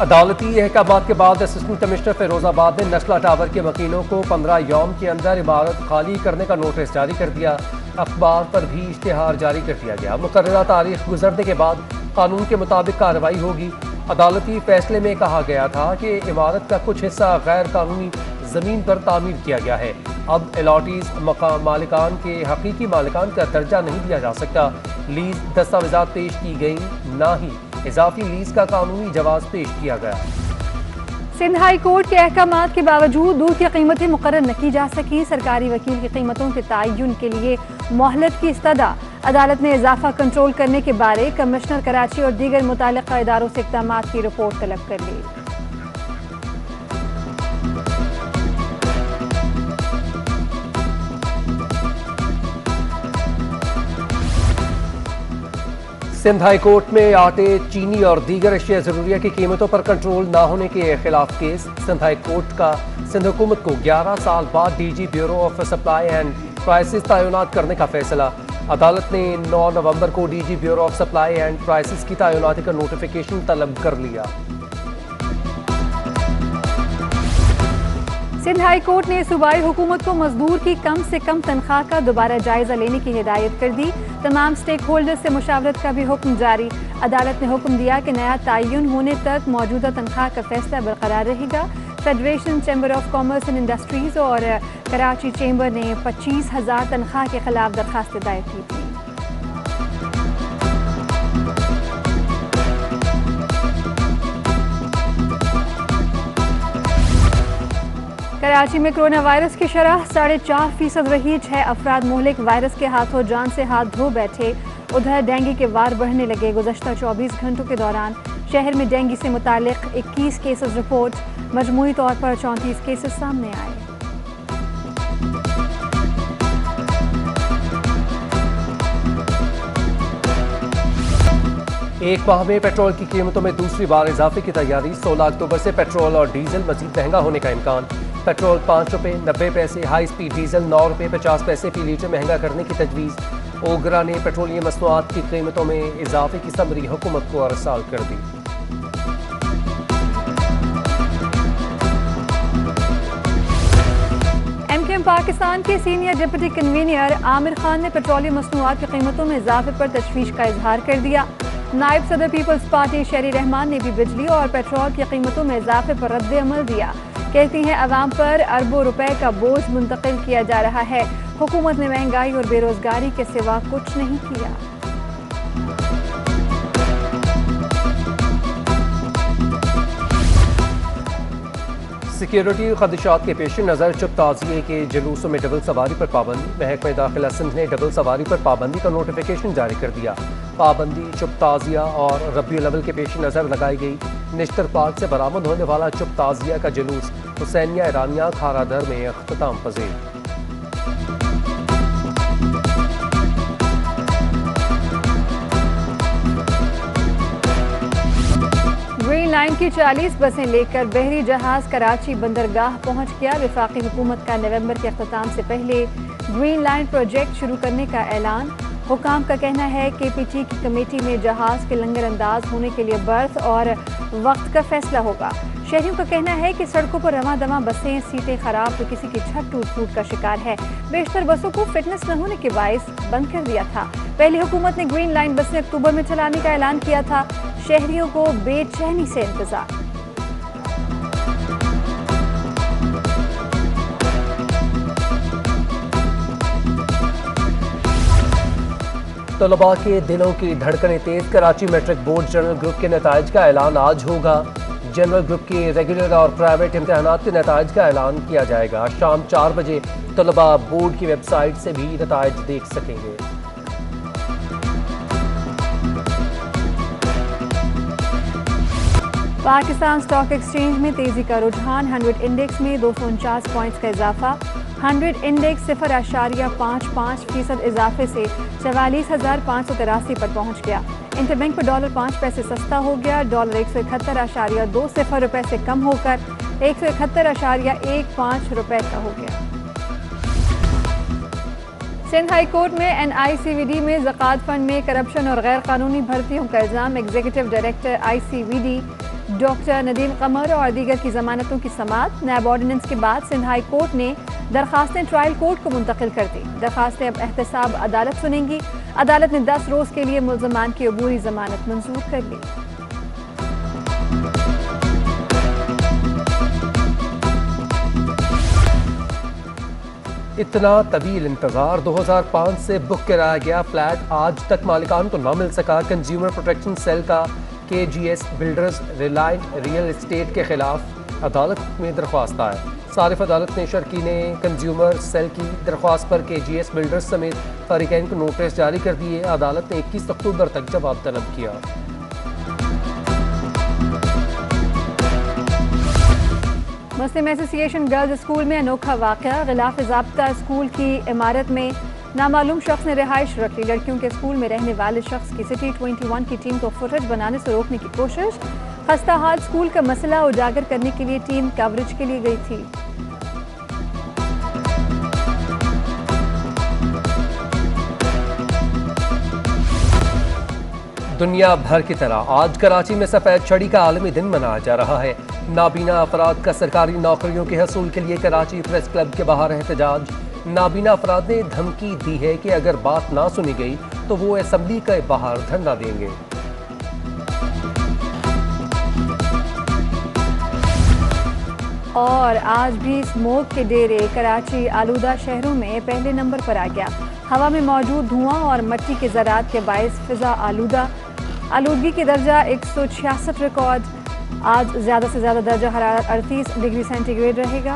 अदालती अहकामात के बाद असिस्टेंट कमिश्नर फिरोजाबाद ने नस्ला टावर के वकीलों को 15 यौम के अंदर इमारत खाली करने का नोटिस जारी कर दिया। अखबार पर भी इश्तिहार जारी कर दिया गया। मुकर्ररा तारीख गुजरने के बाद कानून के मुताबिक कार्रवाई होगी। अदालती फैसले में कहा गया था कि इमारत का कुछ हिस्सा गैर कानूनी जमीन पर तामीर किया गया है। अब अलॉटीज मालिकान के हकीकी मालिकान का दर्जा नहीं दिया जा सकता। लीज दस्तावेजात पेश की गई, ना ही इजाफी लीज का कानूनी जवाब पेश किया गया। सिंध हाई कोर्ट के अहकामात के बावजूद दूध की कीमतें मुकर्रर न की जा सकी। सरकारी वकील की कीमतों के तयन के लिए मोहलत की इस्तदा। अदालत ने इजाफा कंट्रोल करने के बारे कमिश्नर कराची और दीगर मुताल्लिका इदारों से इक़दामात की रिपोर्ट तलब कर ली। सिंध हाई कोर्ट में आटे, चीनी और दीगर अशिया ज़रूरिया की कीमतों पर कंट्रोल न होने के खिलाफ केस। सिंध हाई कोर्ट का सिंध हुकूमत को 11 साल बाद DG bureau of supply and prices तैनात करने का फैसला। अदालत ने 9 नवंबर को DG bureau of supply and prices की तैनाती का नोटिफिकेशन तलब कर लिया। सिंध हाई कोर्ट ने सूबाई हुकूमत को मजदूर की कम से कम तनख्वाह का दोबारा जायजा लेने की हिदायत कर दी। तमाम स्टेक होल्डर से मुशावरत का भी हुक्म जारी। अदालत ने हुक्म दिया कि नया तयन होने तक मौजूदा तनख्वाह का फैसला बरकरार रहेगा। Federation chamber of commerce and industries और कराची चैम्बर ने 25,000 तनख्वाह के खिलाफ दरखास्त दायर की थी। कराची में कोरोना वायरस की शरह 4.5% रही। 6 अफराद मुहलिक वायरस के हाथों जान से हाथ धो बैठे। उधर डेंगू के वार बढ़ने लगे। गुज़श्ता 24 घंटों के दौरान शहर में डेंगू से मुतालिक 21 केसेस रिपोर्ट। मजमूई तौर पर 34 केसेस सामने आए। एक माह में पेट्रोल की कीमतों में दूसरी बार इजाफे की तैयारी। 16 अक्टूबर से पेट्रोल और डीजल मजीद महंगा होने का इम्कान। पेट्रोल 5 रुपये 90 पैसे, हाई स्पीड डीजल 9 रुपये 50 पैसे फी लीटर महंगा करने की तजवीज़। ओगरा ने पेट्रोलियम मसनूआत की कीमतों में इजाफे की समरी हुकूमत को अरसाल कर दी। एमकेएम पाकिस्तान के senior deputy convener Aamir Khan ने पेट्रोलियम मसनूआत की कीमतों में इजाफे पर तशवीश का इजहार कर दिया। नायब सदर पीपल्स पार्टी शेरी रहमान ने भी बिजली और पेट्रोल की कीमतों में इजाफे पर रद्द अमल दिया। कहती हैं अवाम पर अरबों रुपए का बोझ मुंतकिल किया जा रहा है। हुकूमत ने महंगाई और बेरोजगारी के सिवा कुछ नहीं किया। सिक्योरिटी खदशात के पेश नज़र चुप ताज़िए के जुलूसों में डबल सवारी पर पाबंदी। महकमा दाखिला सिंध ने डबल सवारी पर पाबंदी का नोटिफिकेशन जारी कर दिया। पाबंदी चुप ताज़िया और रबी अव्वल के पेश नज़र लगाई गई। निश्तर पार्क से बरामद होने वाला चुप ताज़िया का जुलूस हुसैनिया ईरानिया खारादर में अख्ताम पज़ीर। ग्रीन लाइन की 40 बसें लेकर बहरी जहाज कराची बंदरगाह पहुंच गया। वफाकी हुकूमत का नवंबर के अख्ताम से पहले ग्रीन लाइन प्रोजेक्ट शुरू करने का ऐलान। हुकाम का कहना है कि पीटी की कमेटी में जहाज के लंगर अंदाज होने के लिए बर्थ और वक्त का फैसला होगा। शहरियों का कहना है कि सड़कों पर रवां दवां बसें, सीटें खराब तो किसी की छत टूट फूट का शिकार है। बेशतर बसों को फिटनेस न होने के बायस बंद कर दिया था। पहले हुकूमत ने ग्रीन लाइन बसें अक्टूबर में चलाने का ऐलान किया था। शहरियों को बेचैनी से इंतजार। तलबा के दिलों की धड़कनें तेज। Karachi matric board general group के नताइज का ऐलान आज होगा। जनरल ग्रुप के रेगुलर और प्राइवेट इम्तहानात के नताइज का ऐलान किया जाएगा। शाम 4 बजे तलबा बोर्ड की वेबसाइट से भी नताइज देख सकेंगे। पाकिस्तान स्टॉक एक्सचेंज में तेजी का रुझान। 100 इंडेक्स में 249 पॉइंट्स का इजाफा। 100 इंडेक्स 0.55% इजाफे से 44,583 पर पहुंच गया। इंटरबैंक पर डॉलर 5 पैसे सस्ता हो गया। डॉलर 171.20 रुपए से कम होकर 171.15 रुपए का हो गया। सिंध हाई कोर्ट में NICVD में ज़कात फंड में करप्शन और गैर कानूनी भर्तियों का इल्जाम। Executive director ICVD doctor Nadeem Qamar और दीगर की जमानतों की समाअत। नैब ऑर्डिनेंस के बाद सिंध हाई कोर्ट ने दरखास्तें ट्रायल कोर्ट को मुंतकिल कर दी। दरखास्तें अब एहतसाब अदालत सुनेंगी। अदालत ने 10 रोज के लिए मुल्जमान की अबूरी जमानत मंजूर कर ली। इतना तवील इंतजार 2005 से बुक कराया गया फ्लैट आज तक मालिकान को न मिल सका। कंज्यूमर प्रोटेक्शन सेल का KGS builders reliant real estate के खिलाफ अदालत में दरख्वास्त आया। सारिफ अदालत ने शर्कीने कंज्यूमर सेल की दरख्वास्त पर KGS बिल्डर्स समेत फरीकैन को नोटिस जारी कर दिए। अदालत ने 21 अक्टूबर तक जवाब तलब किया। मुस्लिम एसोसिएशन गर्ल्स स्कूल में अनोखा वाक़या। गिलाफ ज़ाब्ता स्कूल की इमारत में नामालूम शख्स ने रिहाइश रख ली। लड़कियों के स्कूल में रहने वाले शख्स की सिटी 21 की टीम को फुटेज बनाने से रोकने की कोशिश। खस्ता हाल स्कूल का मसला उजागर करने के लिए टीम कवरेज के लिए गई थी। दुनिया भर की तरह आज कराची में सफ़ेद छड़ी का आलमी दिन मनाया जा रहा है। नाबीना अफराद का सरकारी नौकरियों के हसूल के लिए कराची प्रेस क्लब के बाहर एहतजाज। नाबीना अफराद ने धमकी दी है कि अगर बात ना सुनी गई तो वो असम्बली के बाहर धरना देंगे। और आज भी स्मोक के डेरे कराची आलूदा शहरों में पहले नंबर पर आ गया। हवा में मौजूद धुआं और मिट्टी के ज़रात के बायस फिजा आलूदगी की दर्जा 166 रिकॉर्ड। आज ज़्यादा से ज़्यादा दर्जा हरारत 38 डिग्री सेंटीग्रेड रहेगा।